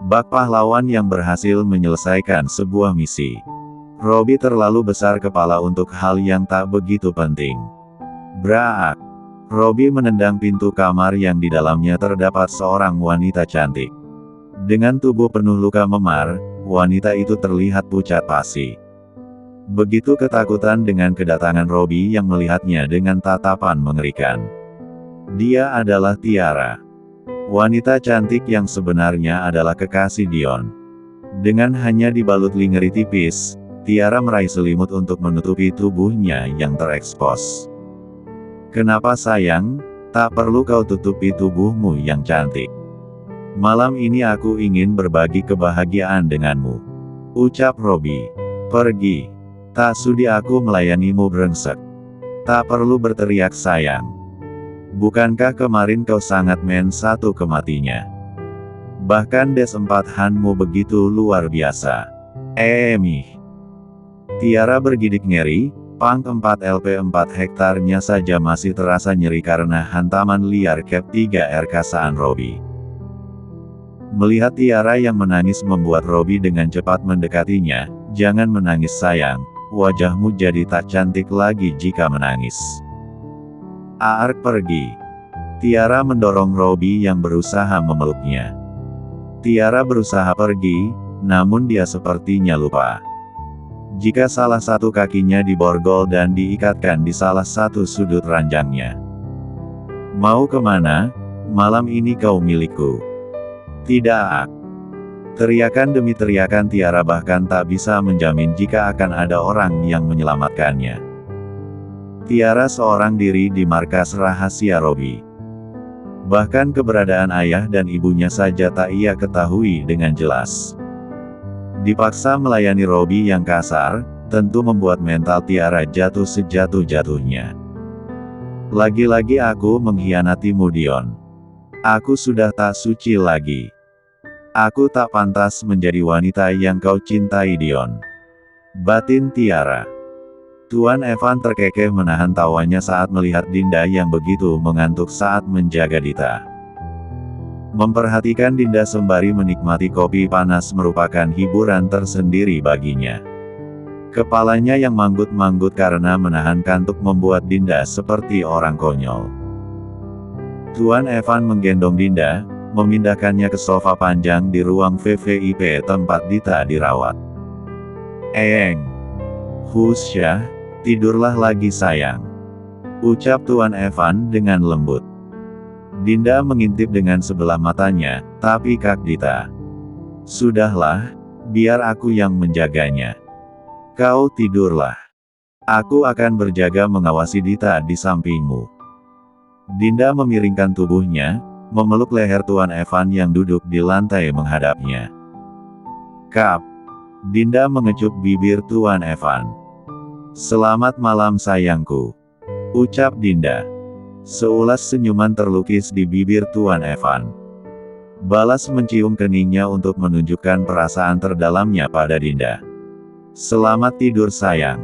Bak pahlawan yang berhasil menyelesaikan sebuah misi. Robby terlalu besar kepala untuk hal yang tak begitu penting. Braak. Robby menendang pintu kamar yang di dalamnya terdapat seorang wanita cantik. Dengan tubuh penuh luka memar, wanita itu terlihat pucat pasi. Begitu ketakutan dengan kedatangan Robby yang melihatnya dengan tatapan mengerikan. Dia adalah Tiara. Wanita cantik yang sebenarnya adalah kekasih Dion. Dengan hanya dibalut lingerie tipis, Tiara meraih selimut untuk menutupi tubuhnya yang terekspos. Kenapa sayang, tak perlu kau tutupi tubuhmu yang cantik. Malam ini aku ingin berbagi kebahagiaan denganmu. Ucap Robby. Pergi. Tak sudi aku melayanimu brengsek. Tak perlu berteriak sayang. Bukankah kemarin kau sangat main satu kematinya? Bahkan des 4 Hanmu begitu luar biasa. Tiara bergidik ngeri, Punk 4 LP 4 hektarnya saja masih terasa nyeri karena hantaman liar Cap 3 kasaan Robby. Melihat Tiara yang menangis membuat Robby dengan cepat mendekatinya. Jangan menangis sayang, wajahmu jadi tak cantik lagi jika menangis. Aark pergi. Tiara mendorong Robby yang berusaha memeluknya. Tiara berusaha pergi, namun dia sepertinya lupa. Jika salah satu kakinya diborgol dan diikatkan di salah satu sudut ranjangnya. Mau kemana? Malam ini kau milikku. Tidak. Teriakan demi teriakan Tiara bahkan tak bisa menjamin jika akan ada orang yang menyelamatkannya. Tiara seorang diri di markas rahasia Robby. Bahkan keberadaan ayah dan ibunya saja tak ia ketahui dengan jelas. Dipaksa melayani Robby yang kasar, tentu membuat mental Tiara jatuh sejatuh-jatuhnya. Lagi-lagi aku mengkhianatimu Dion. Aku sudah tak suci lagi. Aku tak pantas menjadi wanita yang kau cintai Dion. Batin Tiara. Tuan Evan terkekeh menahan tawanya saat melihat Dinda yang begitu mengantuk saat menjaga Dita. Memperhatikan Dinda sembari menikmati kopi panas merupakan hiburan tersendiri baginya. Kepalanya yang manggut-manggut karena menahan kantuk membuat Dinda seperti orang konyol. Tuan Evan menggendong Dinda, memindahkannya ke sofa panjang di ruang VVIP tempat Dita dirawat. Husyah, tidurlah lagi sayang. Ucap Tuan Evan dengan lembut. Dinda mengintip dengan sebelah matanya, tapi Kak Dita. Sudahlah, biar aku yang menjaganya. Kau tidurlah. Aku akan berjaga mengawasi Dita di sampingmu. Dinda memiringkan tubuhnya, memeluk leher Tuan Evan yang duduk di lantai menghadapnya. Kap. Dinda mengecup bibir Tuan Evan. Selamat malam sayangku. Ucap Dinda. Seulas senyuman terlukis di bibir Tuan Evan. Balas mencium keningnya untuk menunjukkan perasaan terdalamnya pada Dinda. Selamat tidur sayang.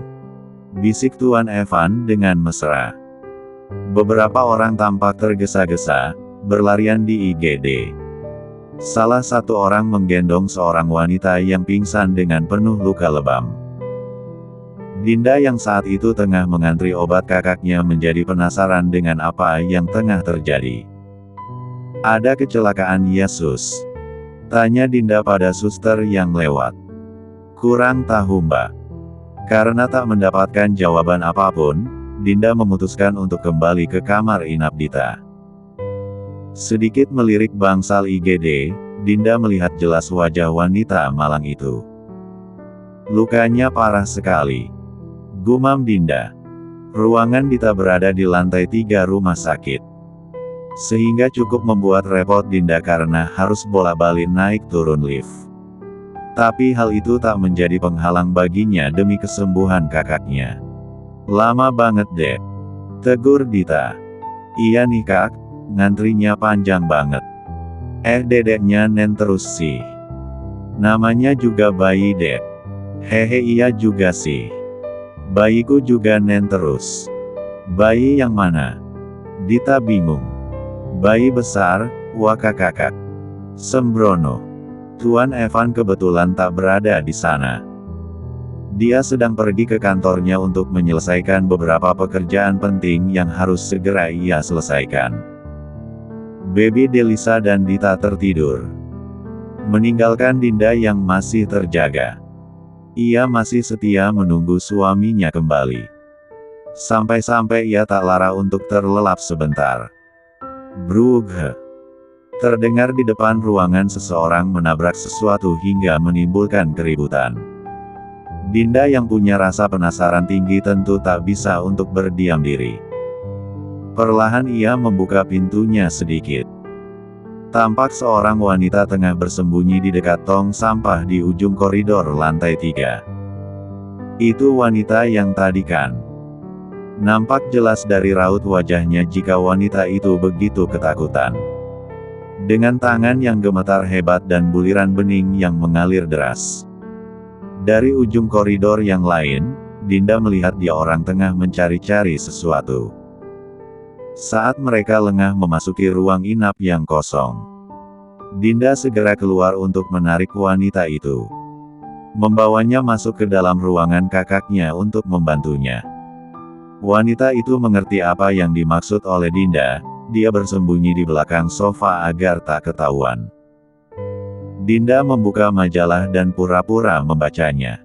Bisik Tuan Evan dengan mesra. Beberapa orang tampak tergesa-gesa, berlarian di IGD. Salah satu orang menggendong seorang wanita yang pingsan dengan penuh luka lebam. Dinda yang saat itu tengah mengantri obat kakaknya menjadi penasaran dengan apa yang tengah terjadi. Ada kecelakaan Yesus? Tanya Dinda pada suster yang lewat. Kurang tahu mbak. Karena tak mendapatkan jawaban apapun, Dinda memutuskan untuk kembali ke kamar inap Dita. Sedikit melirik bangsal IGD, Dinda melihat jelas wajah wanita malang itu. Lukanya parah sekali. Gumam Dinda. Ruangan Dita berada di lantai 3 rumah sakit. Sehingga cukup membuat repot Dinda karena harus bolak-balik naik turun lift. Tapi hal itu tak menjadi penghalang baginya demi kesembuhan kakaknya. Lama banget deh. Tegur Dita. Iya nih kak, ngantrinya panjang banget. Dedeknya nen terus sih. Namanya juga bayi dek. Hehe iya juga sih. Bayiku juga nen terus. Bayi yang mana? Dita bingung. Bayi besar, waka kakak. Sembrono. Tuan Evan kebetulan tak berada di sana. Dia sedang pergi ke kantornya untuk menyelesaikan beberapa pekerjaan penting yang harus segera ia selesaikan. Baby Delisa dan Dita tertidur, meninggalkan Dinda yang masih terjaga. Ia masih setia menunggu suaminya kembali. Sampai-sampai ia tak lara untuk terlelap sebentar. Brugh. Terdengar di depan ruangan seseorang menabrak sesuatu hingga menimbulkan keributan. Dinda yang punya rasa penasaran tinggi tentu tak bisa untuk berdiam diri. Perlahan ia membuka pintunya sedikit. Tampak seorang wanita tengah bersembunyi di dekat tong sampah di ujung koridor lantai 3. Itu wanita yang tadi kan? Nampak jelas dari raut wajahnya jika wanita itu begitu ketakutan. Dengan tangan yang gemetar hebat dan buliran bening yang mengalir deras. Dari ujung koridor yang lain, Dinda melihat dia orang tengah mencari-cari sesuatu. Saat mereka lengah memasuki ruang inap yang kosong, Dinda segera keluar untuk menarik wanita itu. Membawanya masuk ke dalam ruangan kakaknya untuk membantunya. Wanita itu mengerti apa yang dimaksud oleh Dinda. Dia bersembunyi di belakang sofa agar tak ketahuan. Dinda membuka majalah dan pura-pura membacanya.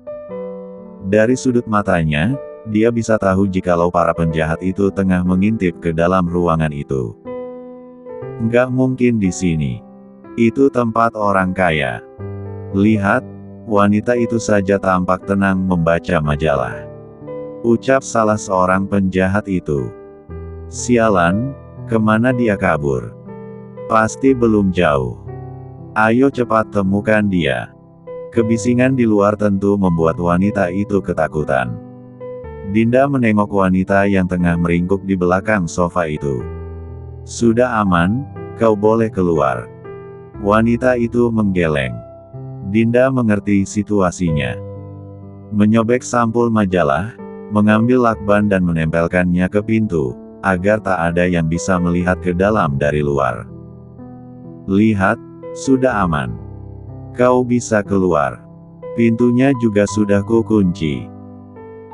Dari sudut matanya, dia bisa tahu jikalau para penjahat itu tengah mengintip ke dalam ruangan itu. Nggak mungkin di sini. Itu tempat orang kaya. Lihat, wanita itu saja tampak tenang membaca majalah. Ucap salah seorang penjahat itu. Sialan. Kemana dia kabur? Pasti belum jauh. Ayo cepat temukan dia. Kebisingan di luar tentu membuat wanita itu ketakutan. Dinda menengok wanita yang tengah meringkuk di belakang sofa itu. Sudah aman, kau boleh keluar. Wanita itu menggeleng. Dinda mengerti situasinya. Menyobek sampul majalah, mengambil lakban dan menempelkannya ke pintu, agar tak ada yang bisa melihat ke dalam dari luar. Lihat, sudah aman. Kau bisa keluar. Pintunya juga sudah kukunci.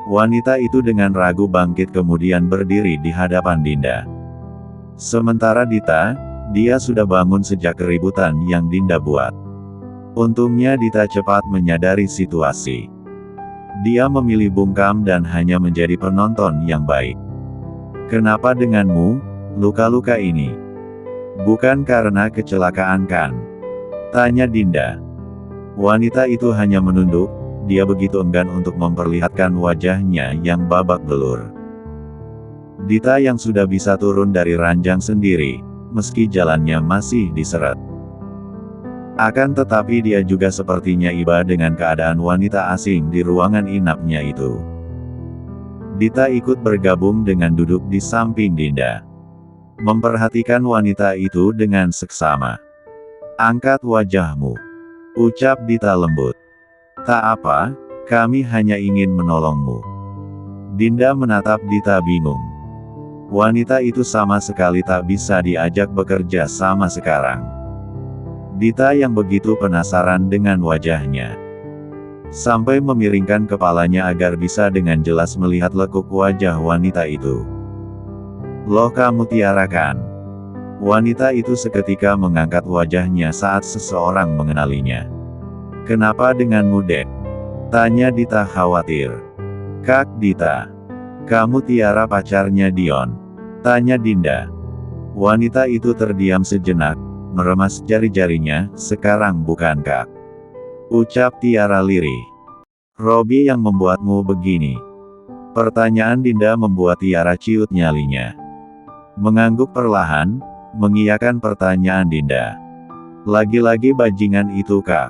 Wanita itu dengan ragu bangkit kemudian berdiri di hadapan Dinda. Sementara Dita, dia sudah bangun sejak keributan yang Dinda buat. Untungnya Dita cepat menyadari situasi. Dia memilih bungkam dan hanya menjadi penonton yang baik. Kenapa denganmu, luka-luka ini? Bukan karena kecelakaan kan? Tanya Dinda. Wanita itu hanya menunduk, dia begitu enggan untuk memperlihatkan wajahnya yang babak belur. Dita yang sudah bisa turun dari ranjang sendiri, meski jalannya masih diseret. Akan tetapi dia juga sepertinya iba dengan keadaan wanita asing di ruangan inapnya itu. Dita ikut bergabung dengan duduk di samping Dinda. Memperhatikan wanita itu dengan seksama. Angkat wajahmu. Ucap Dita lembut. Tak apa, kami hanya ingin menolongmu. Dinda menatap Dita bingung. Wanita itu sama sekali tak bisa diajak bekerja sama sekarang. Dita yang begitu penasaran dengan wajahnya. Sampai memiringkan kepalanya agar bisa dengan jelas melihat lekuk wajah wanita itu. Loh kamu Tiara kan? Wanita itu seketika mengangkat wajahnya saat seseorang mengenalinya. Kenapa denganmu Dek? Tanya Dita khawatir. Kak Dita. Kamu Tiara pacarnya Dion? Tanya Dinda. Wanita itu terdiam sejenak, meremas jari-jarinya, sekarang bukan Kak. Ucap Tiara lirih. Robi yang membuatmu begini? Pertanyaan Dinda membuat Tiara ciut nyalinya. Mengangguk perlahan, mengiyakan pertanyaan Dinda. Lagi-lagi bajingan itu Kak.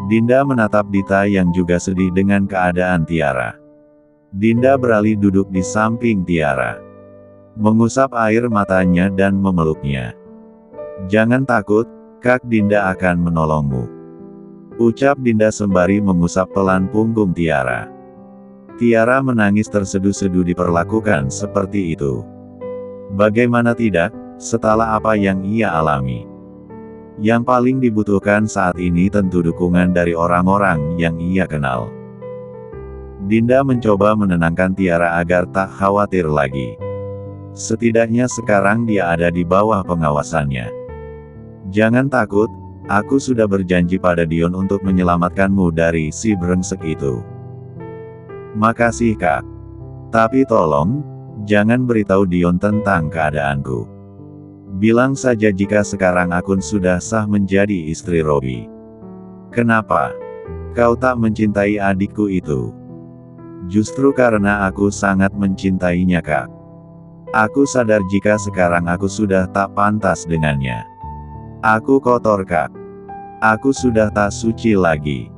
Dinda menatap Dita yang juga sedih dengan keadaan Tiara. Dinda beralih duduk di samping Tiara. Mengusap air matanya dan memeluknya. Jangan takut, Kak Dinda akan menolongmu. Ucap Dinda sembari mengusap pelan punggung Tiara. Tiara menangis terseduh-seduh diperlakukan seperti itu. Bagaimana tidak, setelah apa yang ia alami. Yang paling dibutuhkan saat ini tentu dukungan dari orang-orang yang ia kenal. Dinda mencoba menenangkan Tiara agar tak khawatir lagi. Setidaknya sekarang dia ada di bawah pengawasannya. Jangan takut, aku sudah berjanji pada Dion untuk menyelamatkanmu dari si brengsek itu. Makasih Kak. Tapi tolong, jangan beritahu Dion tentang keadaanku. Bilang saja jika sekarang aku sudah sah menjadi istri Robi. Kenapa? Kau tak mencintai adikku itu? Justru karena aku sangat mencintainya Kak. Aku sadar jika sekarang aku sudah tak pantas dengannya. Aku kotor Kak. Aku sudah tak suci lagi.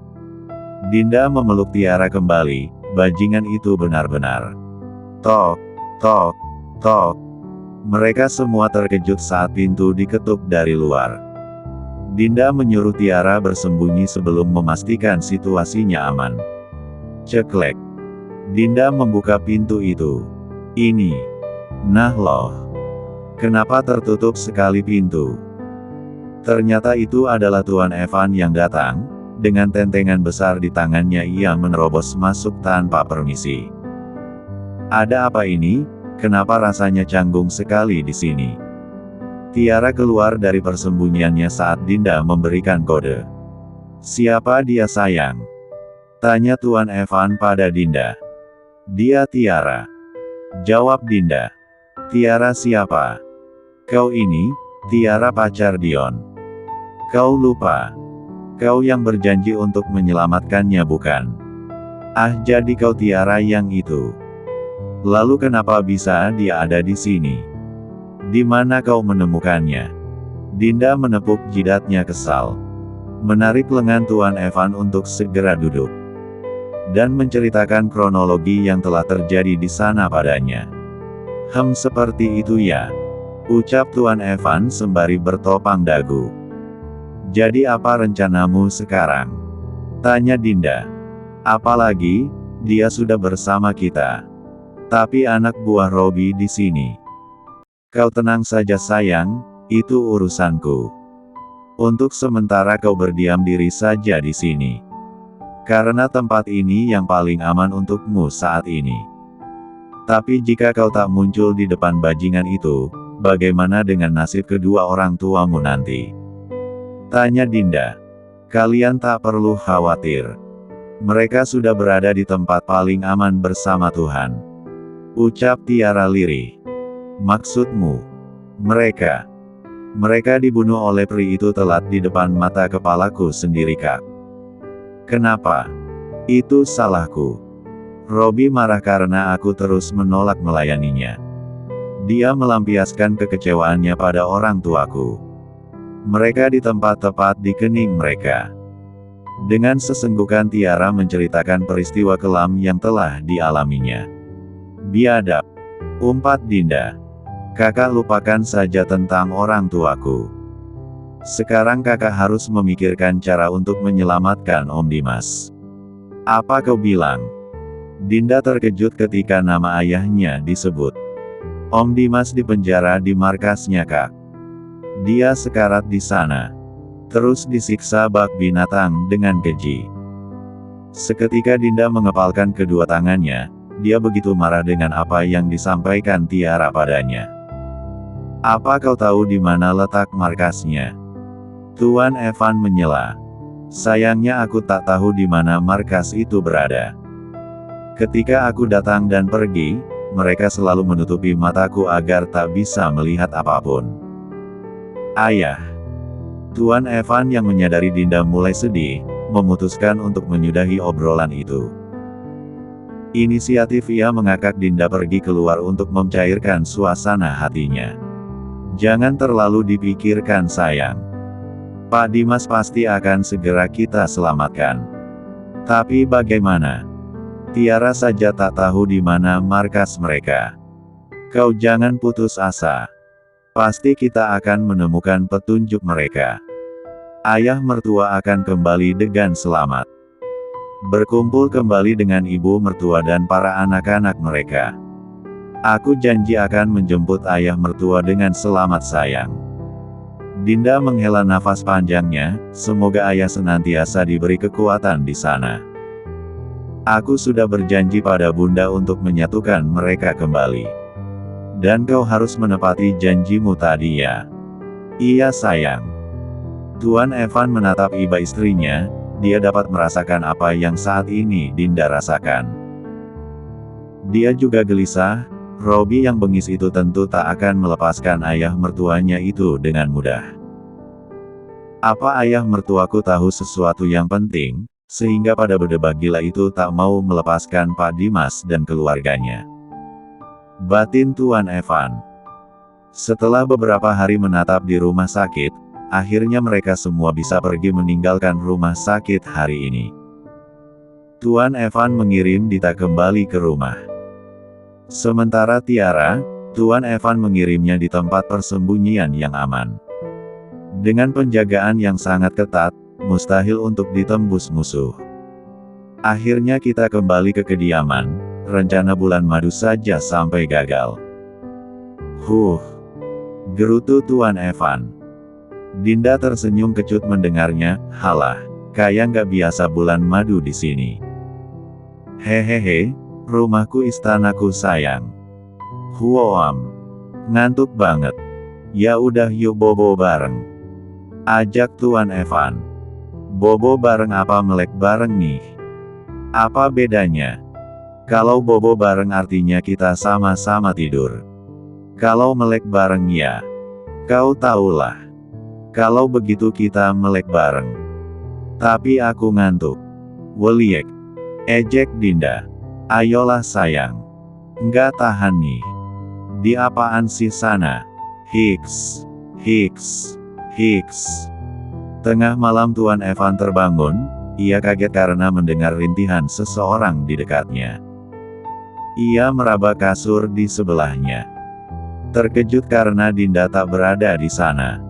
Dinda memeluk Tiara kembali, bajingan itu benar-benar. Tok, tok, tok. Mereka semua terkejut saat pintu diketuk dari luar. Dinda menyuruh Tiara bersembunyi sebelum memastikan situasinya aman. Ceklek. Dinda membuka pintu itu. Ini. Nah loh. Kenapa tertutup sekali pintu? Ternyata itu adalah Tuan Evan yang datang. Dengan tentengan besar di tangannya ia menerobos masuk tanpa permisi. Ada apa ini? Kenapa rasanya canggung sekali di sini? Tiara keluar dari persembunyiannya saat Dinda memberikan kode. Siapa dia sayang? Tanya Tuan Evan pada Dinda. Dia Tiara. Jawab Dinda. Tiara siapa? Kau ini, Tiara pacar Dion. Kau lupa. Kau yang berjanji untuk menyelamatkannya bukan? Ah jadi kau Tiara yang itu. Lalu kenapa bisa dia ada di sini? Di mana kau menemukannya? Dinda menepuk jidatnya kesal. Menarik lengan Tuan Evan untuk segera duduk. Dan menceritakan kronologi yang telah terjadi di sana padanya. Seperti itu ya. Ucap Tuan Evan sembari bertopang dagu. Jadi apa rencanamu sekarang? Tanya Dinda. Apalagi, dia sudah bersama kita. Tapi anak buah Robi di sini. Kau tenang saja sayang, itu urusanku. Untuk sementara kau berdiam diri saja di sini. Karena tempat ini yang paling aman untukmu saat ini. Tapi jika kau tak muncul di depan bajingan itu, bagaimana dengan nasib kedua orang tuamu nanti? Tanya Dinda. Kalian tak perlu khawatir. Mereka sudah berada di tempat paling aman bersama Tuhan. Ucap Tiara lirih. Maksudmu? Mereka dibunuh oleh peri itu telat di depan mata kepalaku sendiri Kak. Kenapa? Itu salahku. Robi marah karena aku terus menolak melayaninya. Dia melampiaskan kekecewaannya pada orang tuaku. Mereka di tempat tepat di kening mereka. Dengan sesenggukan Tiara menceritakan peristiwa kelam yang telah dialaminya. Biadab. Umpat Dinda. Kakak lupakan saja tentang orang tuaku. Sekarang kakak harus memikirkan cara untuk menyelamatkan Om Dimas. Apa kau bilang? Dinda terkejut ketika nama ayahnya disebut. Om Dimas dipenjara di markasnya Kak. Dia sekarat di sana. Terus disiksa bak binatang dengan keji. Seketika Dinda mengepalkan kedua tangannya. Dia begitu marah dengan apa yang disampaikan Tiara padanya. Apa kau tahu di mana letak markasnya? Tuan Evan menyela. Sayangnya aku tak tahu di mana markas itu berada. Ketika aku datang dan pergi, mereka selalu menutupi mataku agar tak bisa melihat apapun. Ayah. Tuan Evan yang menyadari Dinda mulai sedih, memutuskan untuk menyudahi obrolan itu. Inisiatif ia mengajak Dinda pergi keluar untuk mencairkan suasana hatinya. Jangan terlalu dipikirkan sayang. Pak Dimas pasti akan segera kita selamatkan. Tapi bagaimana? Tiara saja tak tahu di mana markas mereka. Kau jangan putus asa. Pasti kita akan menemukan petunjuk mereka. Ayah mertua akan kembali dengan selamat. Berkumpul kembali dengan ibu mertua dan para anak-anak mereka. Aku janji akan menjemput ayah mertua dengan selamat sayang. Dinda menghela nafas panjangnya, semoga ayah senantiasa diberi kekuatan di sana. Aku sudah berjanji pada bunda untuk menyatukan mereka kembali. Dan kau harus menepati janjimu tadi ya. Iya sayang. Tuan Evan menatap iba istrinya, dia dapat merasakan apa yang saat ini Dinda rasakan. Dia juga gelisah, Robi yang bengis itu tentu tak akan melepaskan ayah mertuanya itu dengan mudah. Apa ayah mertuaku tahu sesuatu yang penting, sehingga pada berdebah gila itu tak mau melepaskan Pak Dimas dan keluarganya? Batin Tuan Evan. Setelah beberapa hari menatap di rumah sakit, akhirnya mereka semua bisa pergi meninggalkan rumah sakit hari ini. Tuan Evan mengirim Dita kembali ke rumah. Sementara Tiara, Tuan Evan mengirimnya di tempat persembunyian yang aman. Dengan penjagaan yang sangat ketat, mustahil untuk ditembus musuh. Akhirnya kita kembali ke kediaman, rencana bulan madu saja sampai gagal. Gerutu Tuan Evan. Dinda tersenyum kecut mendengarnya, halah, kayak nggak biasa bulan madu di sini. Hehehe, rumahku istanaku sayang. Ngantuk banget. Ya udah yuk bobo bareng. Ajak Tuan Evan. Bobo bareng apa melek bareng nih? Apa bedanya? Kalau bobo bareng artinya kita sama-sama tidur. Kalau melek bareng ya, kau tahulah. Kalau begitu kita melek bareng. Tapi aku ngantuk. Weliek. Ejek Dinda. Ayolah sayang. Nggak tahan nih. Di apaan sih sana? Hiks. Tengah malam Tuan Evan terbangun, ia kaget karena mendengar rintihan seseorang di dekatnya. Ia meraba kasur di sebelahnya. Terkejut karena Dinda tak berada di sana.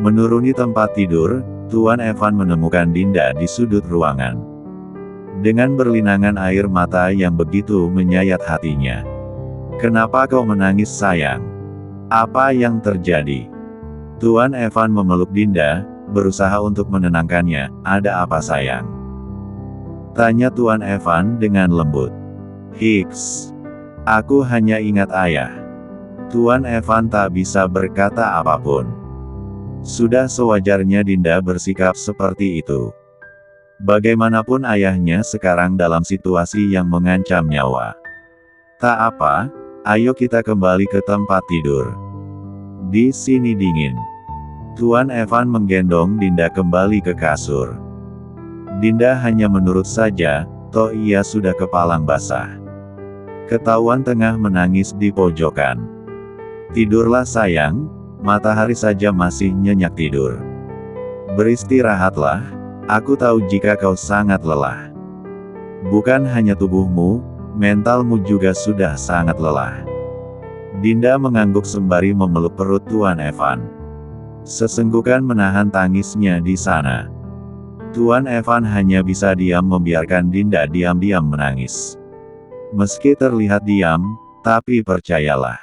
Menuruni tempat tidur, Tuan Evan menemukan Dinda di sudut ruangan. Dengan berlinangan air mata yang begitu menyayat hatinya. Kenapa kau menangis sayang? Apa yang terjadi? Tuan Evan memeluk Dinda, berusaha untuk menenangkannya. Ada apa sayang? Tanya Tuan Evan dengan lembut. Hiks. Aku hanya ingat ayah. Tuan Evan tak bisa berkata apapun. Sudah sewajarnya Dinda bersikap seperti itu. Bagaimanapun ayahnya sekarang dalam situasi yang mengancam nyawa. Tak apa, ayo kita kembali ke tempat tidur. Di sini dingin. Tuan Evan menggendong Dinda kembali ke kasur. Dinda hanya menurut saja, toh ia sudah kepalang basah. Ketahuan tengah menangis di pojokan. Tidurlah sayang, matahari saja masih nyenyak tidur. Beristirahatlah, aku tahu jika kau sangat lelah. Bukan hanya tubuhmu, mentalmu juga sudah sangat lelah. Dinda mengangguk sembari memeluk perut Tuan Evan. Sesenggukan menahan tangisnya di sana. Tuan Evan hanya bisa diam membiarkan Dinda diam-diam menangis. Meski terlihat diam, tapi percayalah.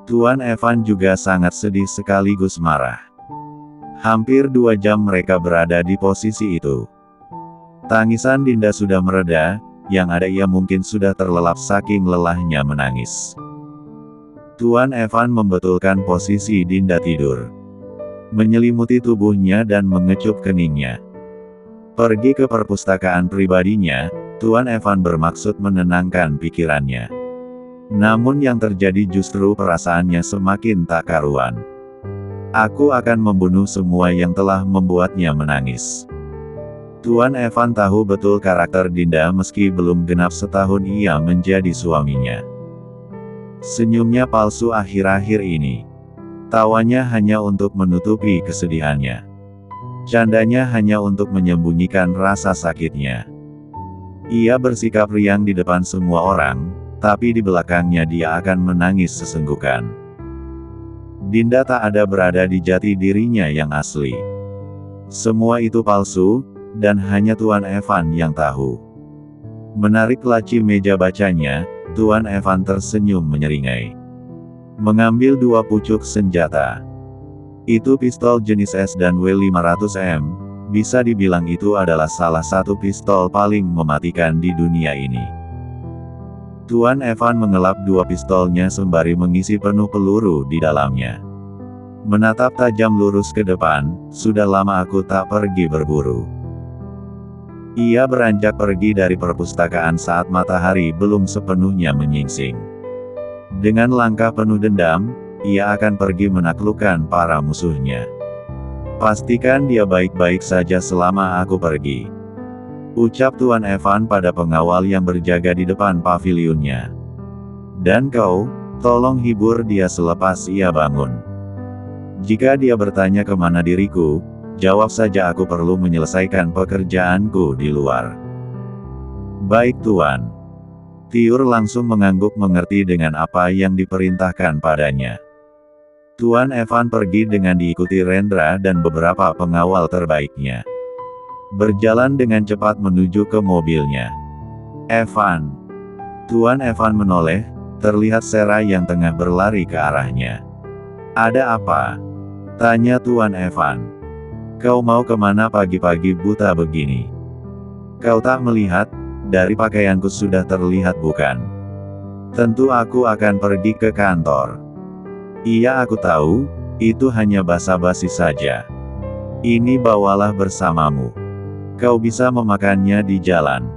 Tuan Evan juga sangat sedih sekaligus marah. Hampir 2 jam mereka berada di posisi itu. Tangisan Dinda sudah mereda, yang ada ia mungkin sudah terlelap saking lelahnya menangis. Tuan Evan membetulkan posisi Dinda tidur. Menyelimuti tubuhnya dan mengecup keningnya. Pergi ke perpustakaan pribadinya, Tuan Evan bermaksud menenangkan pikirannya. Namun yang terjadi justru perasaannya semakin tak karuan. Aku akan membunuh semua yang telah membuatnya menangis. Tuan Evan tahu betul karakter Dinda meski belum genap setahun ia menjadi suaminya. Senyumnya palsu akhir-akhir ini. Tawanya hanya untuk menutupi kesedihannya. Candanya hanya untuk menyembunyikan rasa sakitnya. Ia bersikap riang di depan semua orang, tapi di belakangnya dia akan menangis sesenggukan. Dinda tak ada berada di jati dirinya yang asli. Semua itu palsu, dan hanya Tuan Evan yang tahu. Menarik laci meja bacanya, Tuan Evan tersenyum menyeringai. Mengambil 2 pucuk senjata. Itu pistol jenis S dan W500M, bisa dibilang itu adalah salah satu pistol paling mematikan di dunia ini. Tuan Evan mengelap dua pistolnya sembari mengisi penuh peluru di dalamnya. Menatap tajam lurus ke depan, sudah lama aku tak pergi berburu. Ia beranjak pergi dari perpustakaan saat matahari belum sepenuhnya menyingsing. Dengan langkah penuh dendam, ia akan pergi menaklukkan para musuhnya. Pastikan dia baik-baik saja selama aku pergi, ucap Tuan Evan pada pengawal yang berjaga di depan pavilionnya. Dan kau, tolong hibur dia selepas ia bangun. Jika dia bertanya kemana diriku, jawab saja aku perlu menyelesaikan pekerjaanku di luar. Baik Tuan. Tiur langsung mengangguk mengerti dengan apa yang diperintahkan padanya. Tuan Evan pergi dengan diikuti Rendra dan beberapa pengawal terbaiknya. Berjalan dengan cepat menuju ke mobilnya. Evan. Tuan Evan menoleh, terlihat Sarah yang tengah berlari ke arahnya. Ada apa? Tanya Tuan Evan. Kau mau kemana pagi-pagi buta begini? Kau tak melihat, dari pakaianku sudah terlihat bukan? Tentu aku akan pergi ke kantor. Iya aku tahu, itu hanya basa-basi saja. Ini bawalah bersamamu. Kau bisa memakannya di jalan.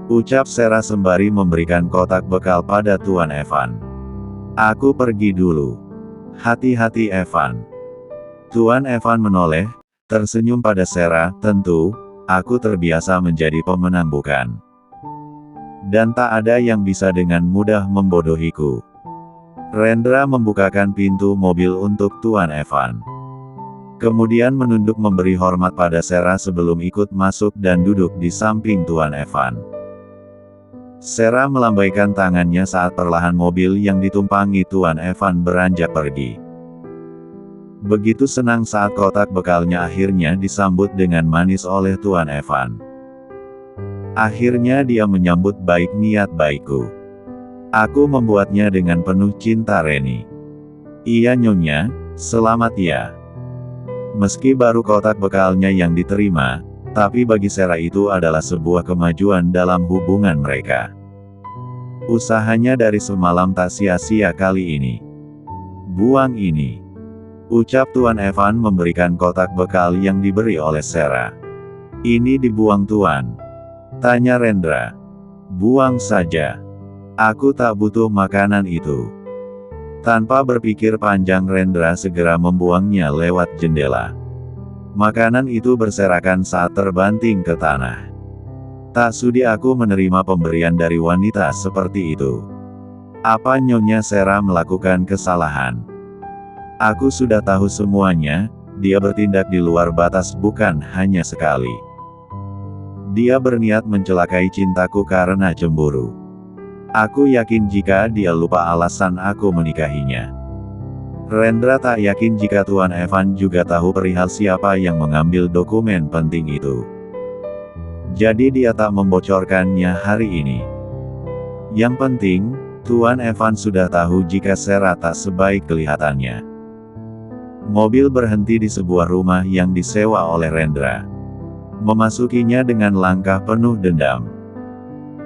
Ucap Sarah sembari memberikan kotak bekal pada Tuan Evan. Aku pergi dulu. Hati-hati Evan. Tuan Evan menoleh, tersenyum pada Sarah, tentu, aku terbiasa menjadi pemenang bukan? Dan tak ada yang bisa dengan mudah membodohiku. Rendra membukakan pintu mobil untuk Tuan Evan. Kemudian menunduk memberi hormat pada Sarah sebelum ikut masuk dan duduk di samping Tuan Evan. Sarah melambaikan tangannya saat perlahan mobil yang ditumpangi Tuan Evan beranjak pergi. Begitu senang saat kotak bekalnya akhirnya disambut dengan manis oleh Tuan Evan. Akhirnya dia menyambut baik niat baikku. Aku membuatnya dengan penuh cinta Reni. Iya nyonya, selamat ya. Meski baru kotak bekalnya yang diterima, tapi bagi Sarah itu adalah sebuah kemajuan dalam hubungan mereka. Usahanya dari semalam tak sia-sia kali ini. Buang ini. Ucap Tuan Evan memberikan kotak bekal yang diberi oleh Sarah. Ini dibuang Tuan? Tanya Rendra. Buang saja. Aku tak butuh makanan itu. Tanpa berpikir panjang Rendra segera membuangnya lewat jendela. Makanan itu berserakan saat terbanting ke tanah. Tak sudi aku menerima pemberian dari wanita seperti itu. Apa Nyonya Sarah melakukan kesalahan? Aku sudah tahu semuanya, dia bertindak di luar batas bukan hanya sekali. Dia berniat mencelakai cintaku karena cemburu. Aku yakin jika dia lupa alasan aku menikahinya. Rendra tak yakin jika Tuan Evan juga tahu perihal siapa yang mengambil dokumen penting itu. Jadi dia tak membocorkannya hari ini. Yang penting, Tuan Evan sudah tahu jika Sarah tak sebaik kelihatannya. Mobil berhenti di sebuah rumah yang disewa oleh Rendra. Memasukinya dengan langkah penuh dendam.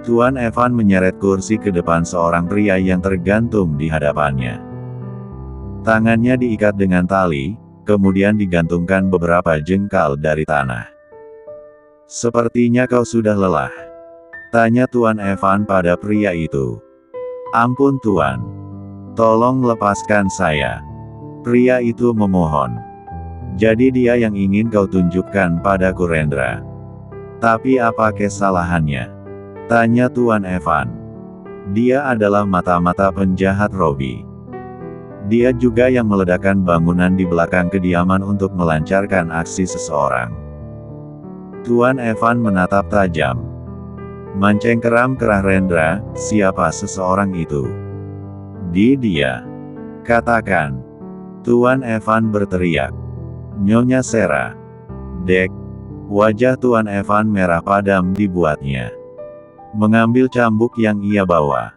Tuan Evan menyeret kursi ke depan seorang pria yang tergantung di hadapannya. Tangannya diikat dengan tali, kemudian digantungkan beberapa jengkal dari tanah. Sepertinya kau sudah lelah. Tanya Tuan Evan pada pria itu. Ampun Tuan. Tolong lepaskan saya. Pria itu memohon. Jadi dia yang ingin kau tunjukkan padaku Rendra. Tapi apa kesalahannya? Tanya Tuan Evan. Dia adalah mata-mata penjahat Robbie. Dia juga yang meledakkan bangunan di belakang kediaman untuk melancarkan aksi seseorang. Tuan Evan menatap tajam. Mencengkeram kerah Rendra, siapa seseorang itu? Dia. Katakan. Tuan Evan berteriak. Nyonya Sarah. Dek. Wajah Tuan Evan merah padam dibuatnya. Mengambil cambuk yang ia bawa.